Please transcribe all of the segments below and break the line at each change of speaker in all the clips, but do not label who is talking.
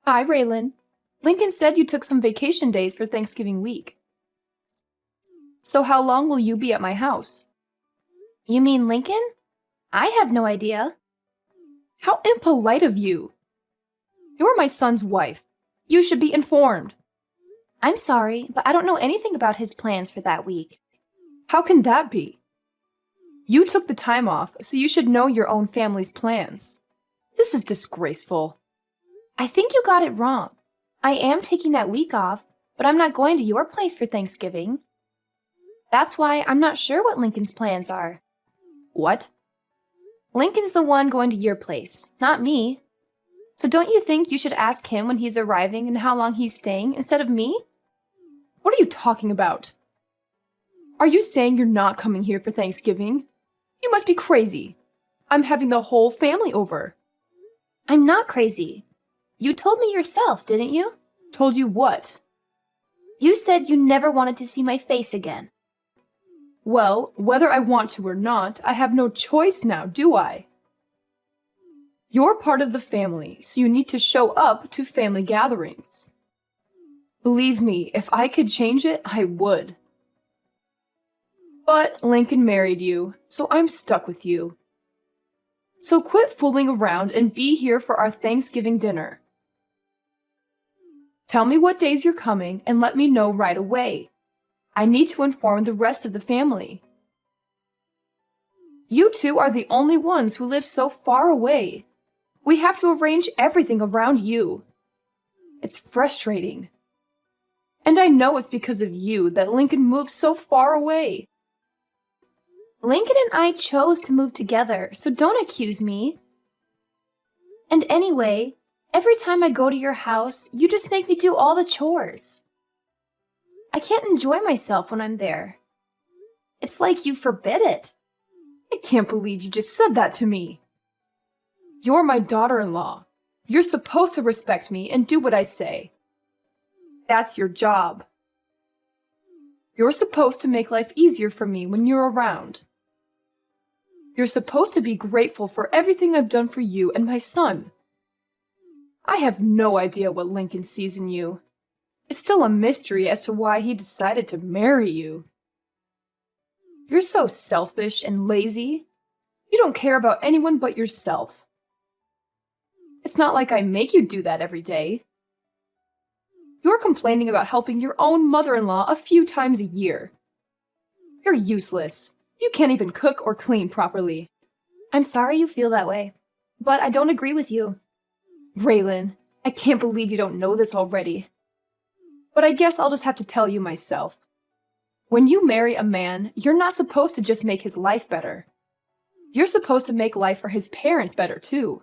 Hi, Raylan. Lincoln said you took some vacation days for Thanksgiving week. So how long will you be at my house?
You mean Lincoln? I have no idea.
How impolite of you! You're my son's wife. You should be informed.
I'm sorry, but I don't know anything about his plans for that week.
How can that be? You took the time off, so you should know your own family's plans. This is disgraceful.
I think you got it wrong. I am taking that week off, but I'm not going to your place for Thanksgiving. That's why I'm not sure what Lincoln's plans are.
What?
Lincoln's the one going to your place, not me. So don't you think you should ask him when he's arriving and how long he's staying instead of me?
What are you talking about? Are you saying you're not coming here for Thanksgiving? You must be crazy. I'm having the whole family over.
I'm not crazy. You told me yourself, didn't you?
Told you what?
You said you never wanted to see my face again.
Well, whether I want to or not, I have no choice now, do I? You're part of the family, so you need to show up to family gatherings. Believe me, if I could change it, I would. But Lincoln married you, so I'm stuck with you. So quit fooling around and be here for our Thanksgiving dinner. Tell me what days you're coming and let me know right away. I need to inform the rest of the family. You two are the only ones who live so far away. We have to arrange everything around you. It's frustrating. And I know it's because of you that Lincoln moved so far away.
Lincoln and I chose to move together, so don't accuse me. And anyway, every time I go to your house, you just make me do all the chores. I can't enjoy myself when I'm there. It's like you forbid it.
I can't believe you just said that to me. You're my daughter-in-law. You're supposed to respect me and do what I say. That's your job. You're supposed to make life easier for me when you're around. You're supposed to be grateful for everything I've done for you and my son. I have no idea what Lincoln sees in you. It's still a mystery as to why he decided to marry you. You're so selfish and lazy. You don't care about anyone but yourself. It's not like I make you do that every day. You're complaining about helping your own mother-in-law a few times a year. You're useless. You can't even cook or clean properly.
I'm sorry you feel that way, but I don't agree with you.
Raylan, I can't believe you don't know this already. But I guess I'll just have to tell you myself. When you marry a man, you're not supposed to just make his life better. You're supposed to make life for his parents better too.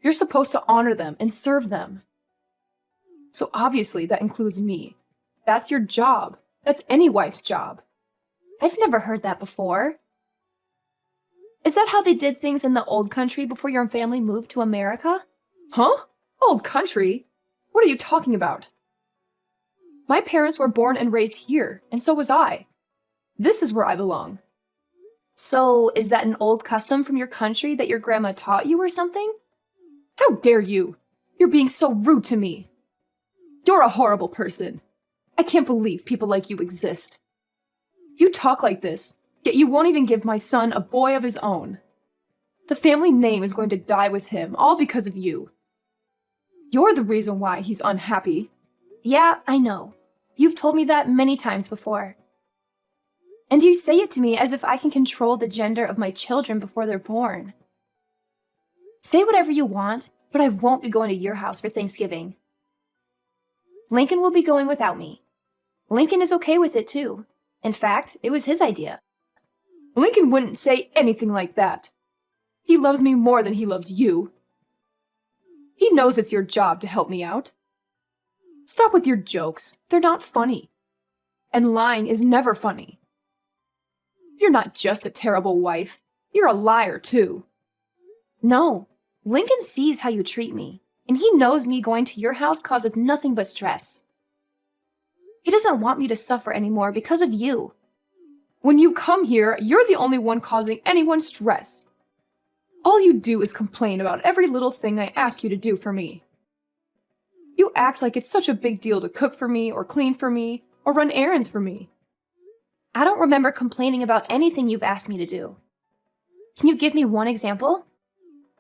You're supposed to honor them and serve them. So obviously that includes me. That's your job. That's any wife's job.
I've never heard that before. Is that how they did things in the old country before your family moved to America?
Huh? Old country? What are you talking about? My parents were born and raised here, and so was I. This is where I belong.
So, is that an old custom from your country that your grandma taught you or something?
How dare you! You're being so rude to me. You're a horrible person. I can't believe people like you exist. You talk like this, yet you won't even give my son a boy of his own. The family name is going to die with him, all because of you. You're the reason why he's unhappy.
Yeah, I know. You've told me that many times before. And you say it to me as if I can control the gender of my children before they're born. Say whatever you want, but I won't be going to your house for Thanksgiving. Lincoln will be going without me. Lincoln is okay with it too. In fact, it was his idea.
Lincoln wouldn't say anything like that. He loves me more than he loves you. He knows it's your job to help me out. Stop with your jokes. They're not funny. And lying is never funny. You're not just a terrible wife. You're a liar, too.
No, Lincoln sees how you treat me, and he knows me going to your house causes nothing but stress. He doesn't want me to suffer anymore because of you.
When you come here, you're the only one causing anyone stress. All you do is complain about every little thing I ask you to do for me. You act like it's such a big deal to cook for me, or clean for me, or run errands for me.
I don't remember complaining about anything you've asked me to do. Can you give me one example?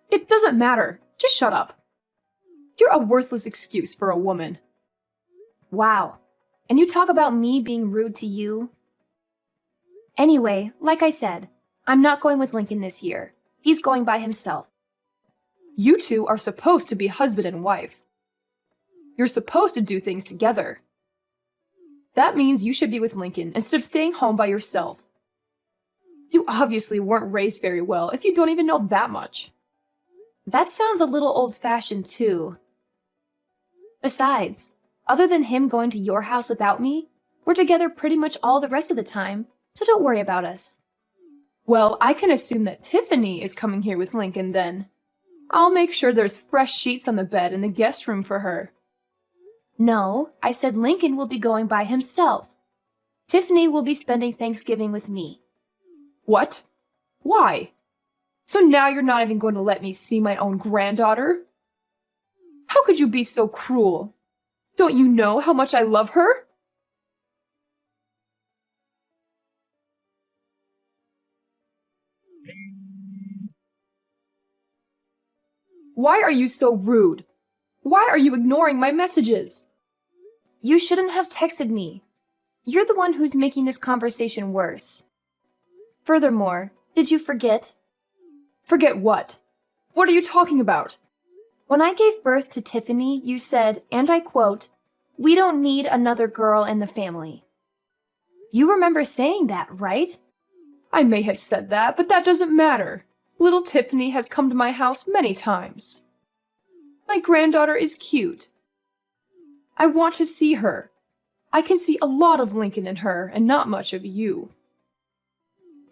It doesn't matter. Just shut up. You're a worthless excuse for a woman.
Wow. And you talk about me being rude to you? Anyway, like I said, I'm not going with Lincoln this year. He's going by himself.
You two are supposed to be husband and wife. You're supposed to do things together. That means you should be with Lincoln instead of staying home by yourself. You obviously weren't raised very well if you don't even know that much.
That sounds a little old-fashioned too. Besides, other than him going to your house without me, we're together pretty much all the rest of the time, so don't worry about us.
Well, I can assume that Tiffany is coming here with Lincoln then. I'll make sure there's fresh sheets on the bed in the guest room for her.
No, I said Lincoln will be going by himself. Tiffany will be spending Thanksgiving with me.
What? Why? So now you're not even going to let me see my own granddaughter? How could you be so cruel? Don't you know how much I love her? Why are you so rude? Why are you ignoring my messages?
You shouldn't have texted me. You're the one who's making this conversation worse. Furthermore, did you forget?
Forget what? What are you talking about?
When I gave birth to Tiffany, you said, and I quote, "We don't need another girl in the family." You remember saying that, right?
I may have said that, but that doesn't matter. Little Tiffany has come to my house many times. My granddaughter is cute. I want to see her. I can see a lot of Lincoln in her and not much of you.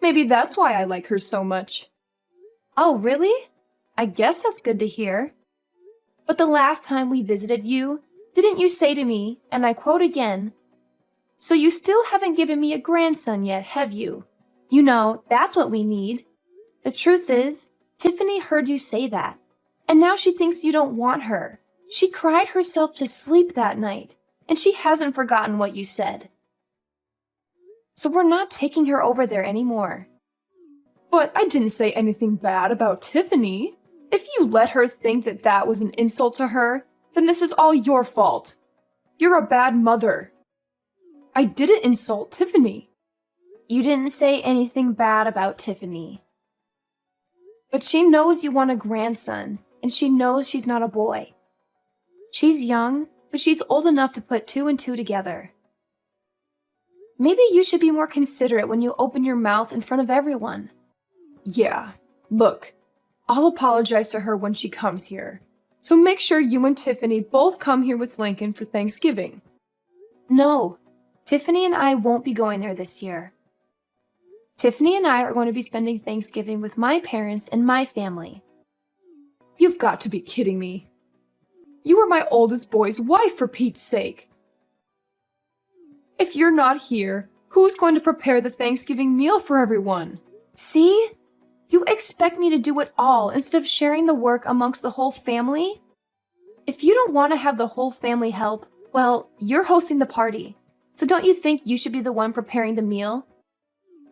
Maybe that's why I like her so much.
Oh, really? I guess that's good to hear. But the last time we visited you, didn't you say to me, and I quote again, "So you still haven't given me a grandson yet, have you? You know, that's what we need." The truth is, Tiffany heard you say that, and now she thinks you don't want her. She cried herself to sleep that night, and she hasn't forgotten what you said. So we're not taking her over there anymore.
But I didn't say anything bad about Tiffany. If you let her think that that was an insult to her, then this is all your fault. You're a bad mother. I didn't insult Tiffany.
You didn't say anything bad about Tiffany. But she knows you want a grandson, and she knows she's not a boy. She's young, but she's old enough to put two and two together. Maybe you should be more considerate when you open your mouth in front of everyone.
Yeah, look, I'll apologize to her when she comes here. So make sure you and Tiffany both come here with Lincoln for Thanksgiving.
No, Tiffany and I won't be going there this year. Tiffany and I are going to be spending Thanksgiving with my parents and my family.
You've got to be kidding me. You were my oldest boy's wife, for Pete's sake. If you're not here, who's going to prepare the Thanksgiving meal for everyone?
See? You expect me to do it all instead of sharing the work amongst the whole family? If you don't want to have the whole family help, well, you're hosting the party. So don't you think you should be the one preparing the meal?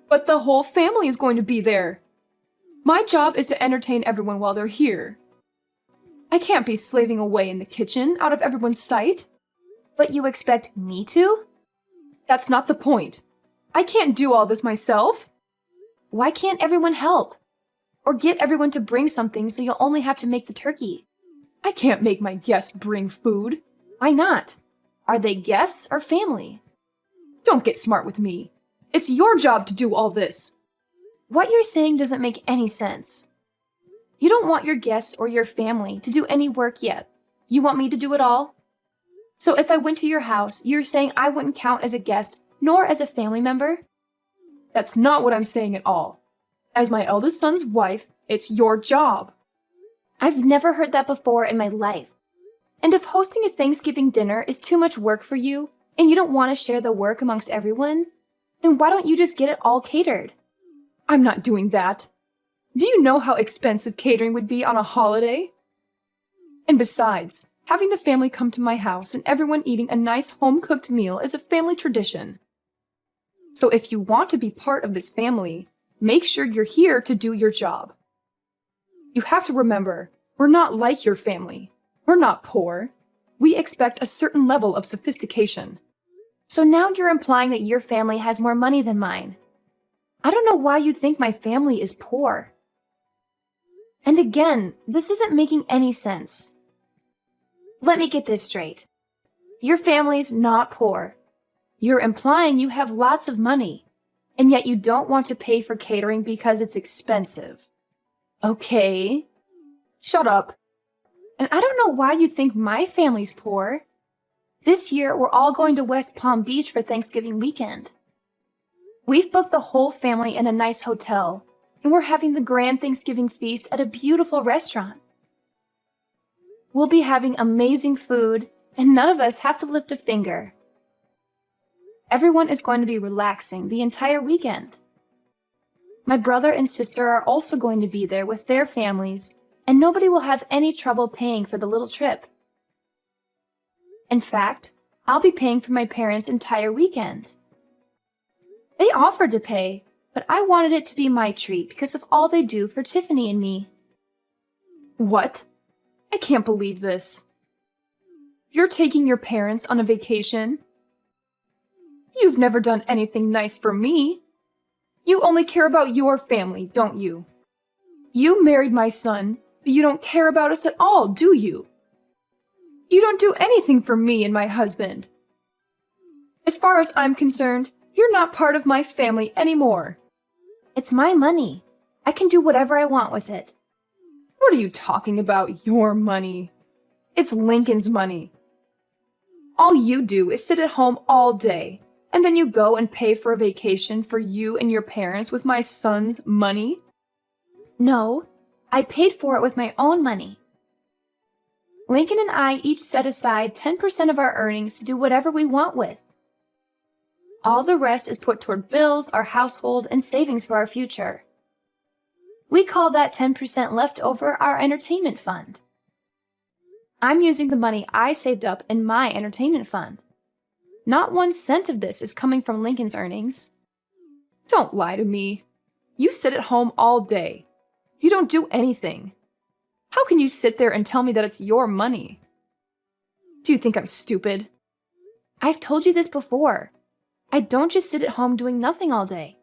But the whole family is going to be there. My job is to entertain everyone while they're here. I can't be slaving away in the kitchen out of everyone's sight.
But you expect me to?
That's not the point. I can't do all this myself.
Why can't everyone help? Or get everyone to bring something so you'll only have to make the turkey?
I can't make my guests bring food.
Why not? Are they guests or family?
Don't get smart with me. It's your job to do all this.
What you're saying doesn't make any sense. You don't want your guests or your family to do any work yet. You want me to do it all? So if I went to your house, you're saying I wouldn't count as a guest nor as a family member?
That's not what I'm saying at all. As my eldest son's wife, it's your job.
I've never heard that before in my life. And if hosting a Thanksgiving dinner is too much work for you, and you don't want to share the work amongst everyone, then why don't you just get it all catered?
I'm not doing that. Do you know how expensive catering would be on a holiday? And besides, Having the family come to my house and everyone eating a nice home-cooked meal is a family tradition. So if you want to be part of this family, make sure you're here to do your job. You have to remember, we're not like your family. We're not poor. We expect a certain level of sophistication.
So now you're implying that your family has more money than mine. I don't know why you think my family is poor. And again, this isn't making any sense. Let me get this straight. Your family's not poor. You're implying you have lots of money, and yet you don't want to pay for catering because it's expensive. Okay.
Shut up.
And I don't know why you think my family's poor. This year, we're all going to West Palm Beach for Thanksgiving weekend. We've booked the whole family in a nice hotel, and we're having the grand Thanksgiving feast at a beautiful restaurant. We'll be having amazing food, and none of us have to lift a finger. Everyone is going to be relaxing the entire weekend. My brother and sister are also going to be there with their families, and nobody will have any trouble paying for the little trip. In fact, I'll be paying for my parents' entire weekend. They offered to pay, but I wanted it to be my treat because of all they do for Tiffany and me.
What? I can't believe this. You're taking your parents on a vacation? You've never done anything nice for me. You only care about your family, don't you? You married my son, but you don't care about us at all, do you? You don't do anything for me and my husband. As far as I'm concerned, you're not part of my family anymore.
It's my money. I can do whatever I want with it.
What are you talking about, your money? It's Lincoln's money. All you do is sit at home all day, and then you go and pay for a vacation for you and your parents with my son's money?
No, I paid for it with my own money. Lincoln and I each set aside 10% of our earnings to do whatever we want with. All the rest is put toward bills, our household, and savings for our future. We call that 10% left over our entertainment fund. I'm using the money I saved up in my entertainment fund. Not 1 cent of this is coming from Lincoln's earnings.
Don't lie to me. You sit at home all day. You don't do anything. How can you sit there and tell me that it's your money? Do you think I'm stupid?
I've told you this before. I don't just sit at home doing nothing all day.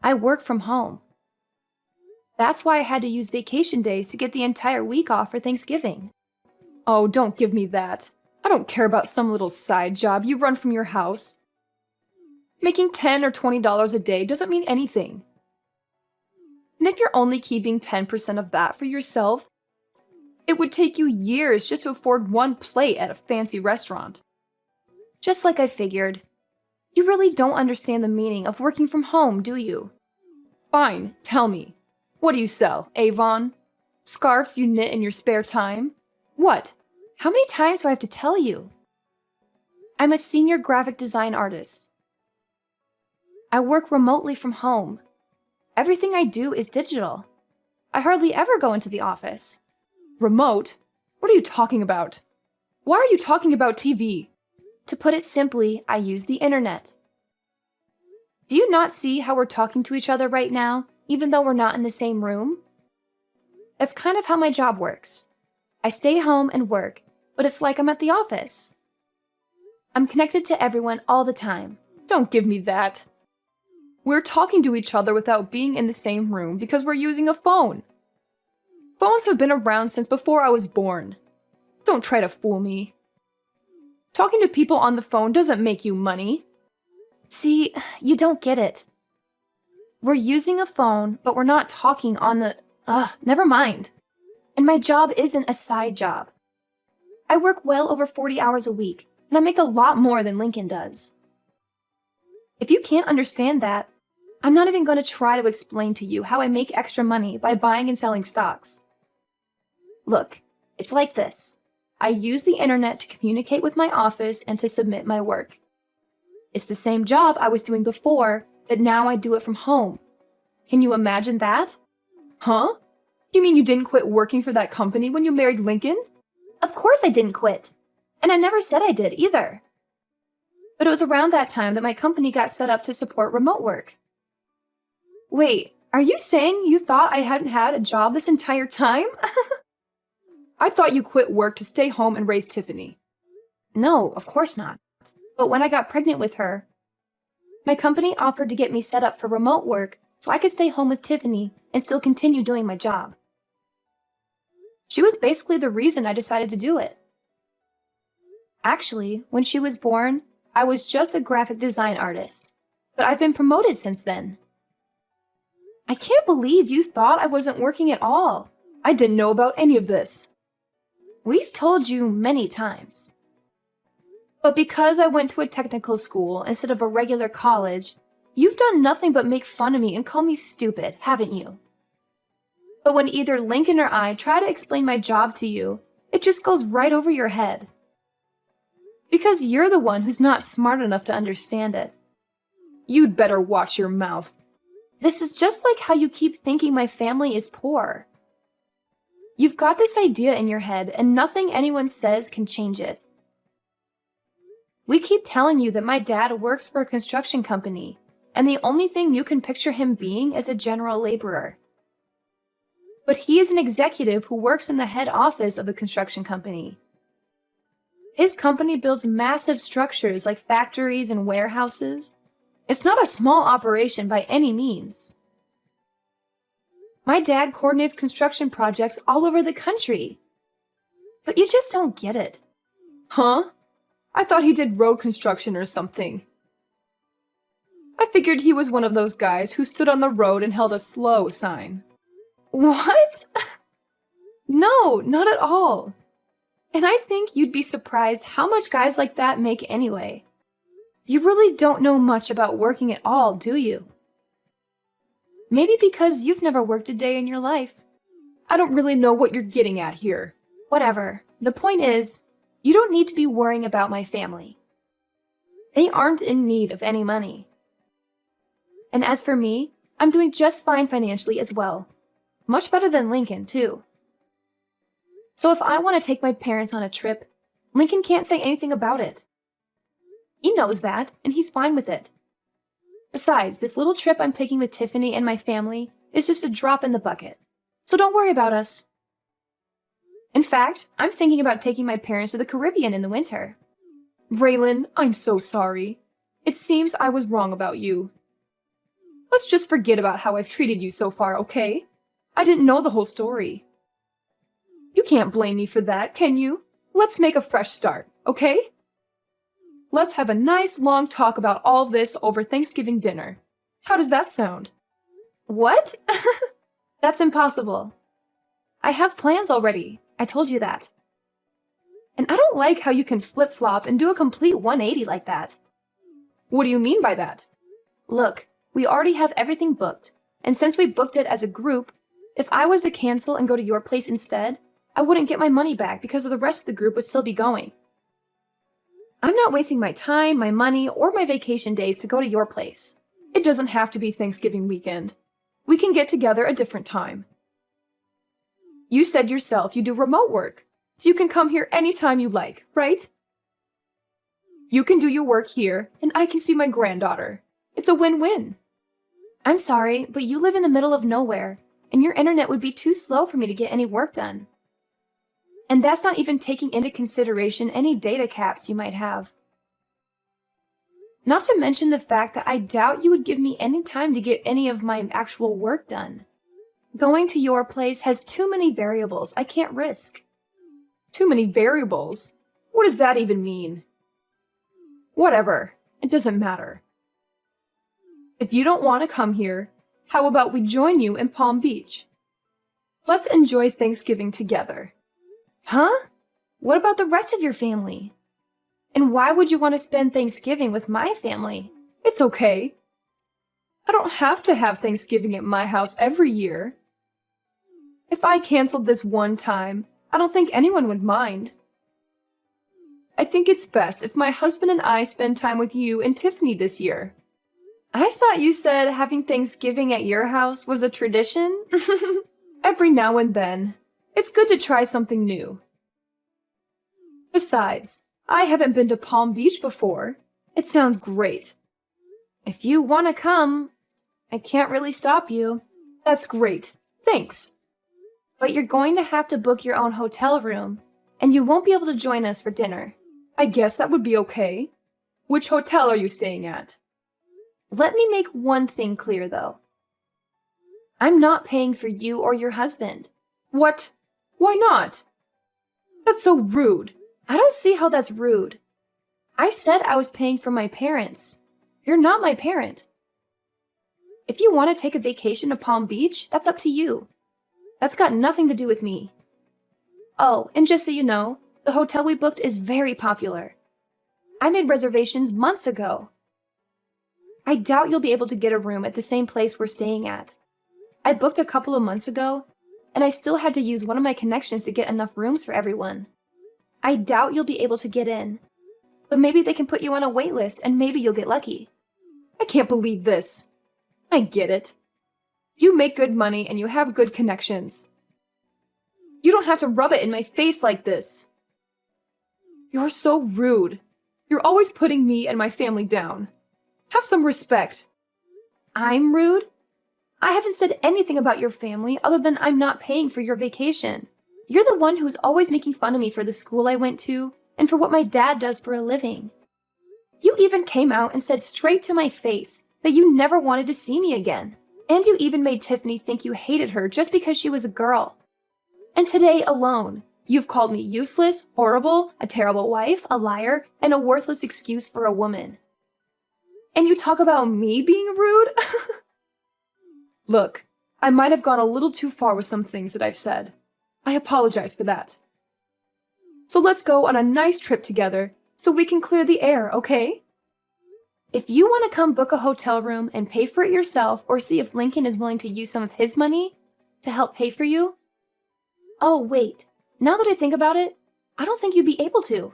I work from home. That's why I had to use vacation days to get the entire week off for Thanksgiving.
Oh, don't give me that. I don't care about some little side job you run from your house. Making $10 or $20 a day doesn't mean anything. And if you're only keeping 10% of that for yourself, it would take you years just to afford one plate at a fancy restaurant.
Just like I figured. You really don't understand the meaning of working from home, do you?
Fine, tell me. What do you sell, Avon? Scarves you knit in your spare time? What?
How many times do I have to tell you? I'm a senior graphic design artist. I work remotely from home. Everything I do is digital. I hardly ever go into the office.
Remote? What are you talking about? Why are you talking about TV?
To put it simply, I use the internet. Do you not see how we're talking to each other right now, even though we're not in the same room? That's kind of how my job works. I stay home and work, but it's like I'm at the office. I'm connected to everyone all the time.
Don't give me that. We're talking to each other without being in the same room because we're using a phone. Phones have been around since before I was born. Don't try to fool me. Talking to people on the phone doesn't make you money.
See, you don't get it. We're using a phone, but we're not talking on the... never mind. And my job isn't a side job. I work well over 40 hours a week, and I make a lot more than Lincoln does. If you can't understand that, I'm not even going to try to explain to you how I make extra money by buying and selling stocks. Look, it's like this. I use the internet to communicate with my office and to submit my work. It's the same job I was doing before, but now I do it from home. Can you imagine that?
Huh? You mean you didn't quit working for that company when you married Lincoln?
Of course I didn't quit. And I never said I did either. But it was around that time that my company got set up to support remote work.
Wait, are you saying you thought I hadn't had a job this entire time? I thought you quit work to stay home and raise Tiffany.
No, of course not. But when I got pregnant with her, my company offered to get me set up for remote work so I could stay home with Tiffany and still continue doing my job. She was basically the reason I decided to do it. Actually, when she was born, I was just a graphic design artist, but I've been promoted since then. I can't believe you thought I wasn't working at all.
I didn't know about any of this.
We've told you many times. But because I went to a technical school instead of a regular college, you've done nothing but make fun of me and call me stupid, haven't you? But when either Lincoln or I try to explain my job to you, it just goes right over your head. Because you're the one who's not smart enough to understand it.
You'd better watch your mouth.
This is just like how you keep thinking my family is poor. You've got this idea in your head, and nothing anyone says can change it. We keep telling you that my dad works for a construction company, and the only thing you can picture him being is a general laborer. But he is an executive who works in the head office of the construction company. His company builds massive structures like factories and warehouses. It's not a small operation by any means. My dad coordinates construction projects all over the country. But you just don't get it.
Huh? I thought he did road construction or something. I figured he was one of those guys who stood on the road and held a slow sign.
What?
No, not at all.
And I think you'd be surprised how much guys like that make anyway. You really don't know much about working at all, do you? Maybe because you've never worked a day in your life.
I don't really know what you're getting at here.
Whatever. The point is, you don't need to be worrying about my family. They aren't in need of any money. And as for me, I'm doing just fine financially as well. Much better than Lincoln, too. So if I want to take my parents on a trip, Lincoln can't say anything about it. He knows that, and he's fine with it. Besides, this little trip I'm taking with Tiffany and my family is just a drop in the bucket. So don't worry about us. In fact, I'm thinking about taking my parents to the Caribbean in the winter.
Raylan, I'm so sorry. It seems I was wrong about you. Let's just forget about how I've treated you so far, okay? I didn't know the whole story. You can't blame me for that, can you? Let's make a fresh start, okay? Let's have a nice long talk about all of this over Thanksgiving dinner. How does that sound?
What? That's impossible. I have plans already. I told you that. And I don't like how you can flip-flop and do a complete 180 like that.
What do you mean by that?
Look, we already have everything booked, and since we booked it as a group, if I was to cancel and go to your place instead, I wouldn't get my money back because the rest of the group would still be going. I'm not wasting my time, my money, or my vacation days to go to your place.
It doesn't have to be Thanksgiving weekend. We can get together a different time. You said yourself you do remote work, so you can come here anytime you like, right? You can do your work here, and I can see my granddaughter. It's a win-win.
I'm sorry, but you live in the middle of nowhere, and your internet would be too slow for me to get any work done. And that's not even taking into consideration any data caps you might have. Not to mention the fact that I doubt you would give me any time to get any of my actual work done. Going to your place has too many variables I can't risk.
Too many variables? What does that even mean? Whatever. It doesn't matter. If you don't want to come here, how about we join you in Palm Beach? Let's enjoy Thanksgiving together.
Huh? What about the rest of your family? And why would you want to spend Thanksgiving with my family?
It's okay. I don't have to have Thanksgiving at my house every year. If I canceled this one time, I don't think anyone would mind. I think it's best if my husband and I spend time with you and Tiffany this year. I thought you said having Thanksgiving at your house was a tradition? Every now and then. It's good to try something new. Besides, I haven't been to Palm Beach before. It sounds great.
If you want to come, I can't really stop you.
That's great. Thanks.
But you're going to have to book your own hotel room, and you won't be able to join us for dinner.
I guess that would be okay. Which hotel are you staying at?
Let me make one thing clear, though. I'm not paying for you or your husband.
What? Why not? That's so rude.
I don't see how that's rude. I said I was paying for my parents. You're not my parent. If you want to take a vacation to Palm Beach, that's up to you. That's got nothing to do with me. Oh, and just so you know, the hotel we booked is very popular. I made reservations months ago. I doubt you'll be able to get a room at the same place we're staying at. I booked a couple of months ago, and I still had to use one of my connections to get enough rooms for everyone. I doubt you'll be able to get in, but maybe they can put you on a wait list and maybe you'll get lucky.
I can't believe this. I get it. You make good money and you have good connections. You don't have to rub it in my face like this. You're so rude. You're always putting me and my family down. Have some respect.
I'm rude? I haven't said anything about your family other than I'm not paying for your vacation. You're the one who's always making fun of me for the school I went to and for what my dad does for a living. You even came out and said straight to my face that you never wanted to see me again. And you even made Tiffany think you hated her just because she was a girl. And today alone, you've called me useless, horrible, a terrible wife, a liar, and a worthless excuse for a woman. And you talk about me being rude?
Look, I might have gone a little too far with some things that I've said. I apologize for that. So let's go on a nice trip together so we can clear the air, okay?
If you want to come book a hotel room and pay for it yourself or see if Lincoln is willing to use some of his money to help pay for you. Oh, wait. Now that I think about it, I don't think you'd be able to.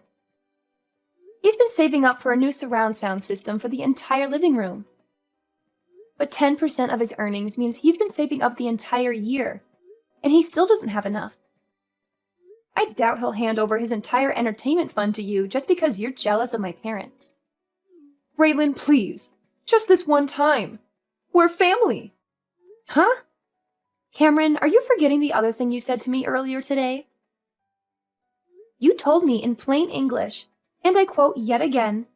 He's been saving up for a new surround sound system for the entire living room. But 10% of his earnings means he's been saving up the entire year, and he still doesn't have enough. I doubt he'll hand over his entire entertainment fund to you just because you're jealous of my parents.
Raylan, please. Just this one time. We're family.
Huh? Cameron, are you forgetting the other thing you said to me earlier today? You told me in plain English, and I quote yet again,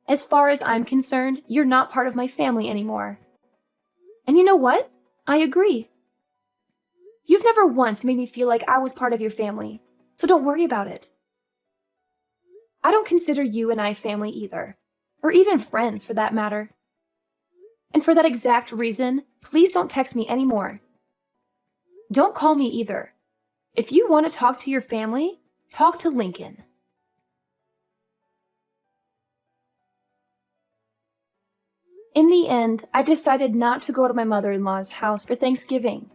"As far as I'm concerned, you're not part of my family anymore." And you know what? I agree. You've never once made me feel like I was part of your family, so don't worry about it. I don't consider you and I family either, or even friends for that matter. And for that exact reason, please don't text me anymore. Don't call me either. If you want to talk to your family, talk to Lincoln. In the end, I decided not to go to my mother-in-law's house for Thanksgiving.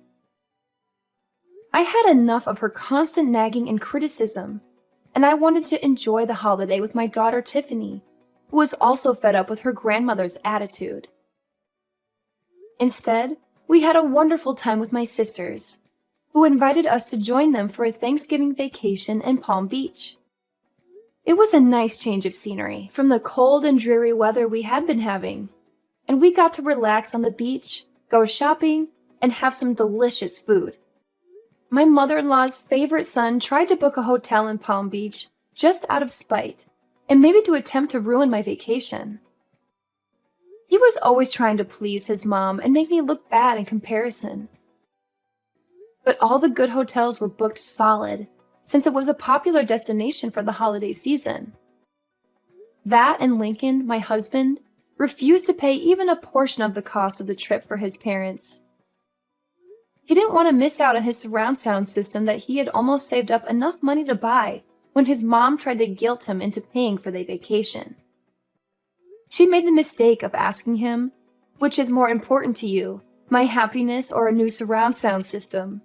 I had enough of her constant nagging and criticism, and I wanted to enjoy the holiday with my daughter Tiffany, who was also fed up with her grandmother's attitude. Instead, we had a wonderful time with my sisters, who invited us to join them for a Thanksgiving vacation in Palm Beach. It was a nice change of scenery from the cold and dreary weather we had been having, and we got to relax on the beach, go shopping, and have some delicious food. My mother-in-law's favorite son tried to book a hotel in Palm Beach just out of spite, and maybe to attempt to ruin my vacation. He was always trying to please his mom and make me look bad in comparison. But all the good hotels were booked solid, since it was a popular destination for the holiday season. That and Lincoln, my husband, refused to pay even a portion of the cost of the trip for his parents. He didn't want to miss out on his surround sound system that he had almost saved up enough money to buy when his mom tried to guilt him into paying for their vacation. She made the mistake of asking him, "Which is more important to you, my happiness or a new surround sound system?"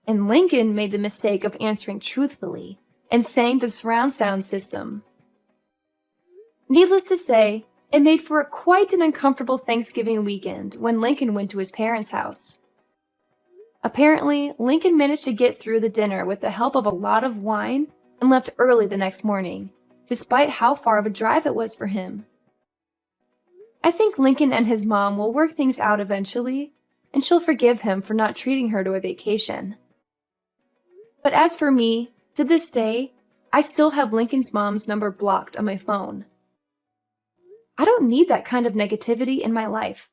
And Lincoln made the mistake of answering truthfully and saying the surround sound system. Needless to say, it made for quite an uncomfortable Thanksgiving weekend when Lincoln went to his parents' house. Apparently, Lincoln managed to get through the dinner with the help of a lot of wine and left early the next morning, despite how far of a drive it was for him. I think Lincoln and his mom will work things out eventually, and she'll forgive him for not treating her to a vacation. But as for me, to this day, I still have Lincoln's mom's number blocked on my phone. I don't need that kind of negativity in my life.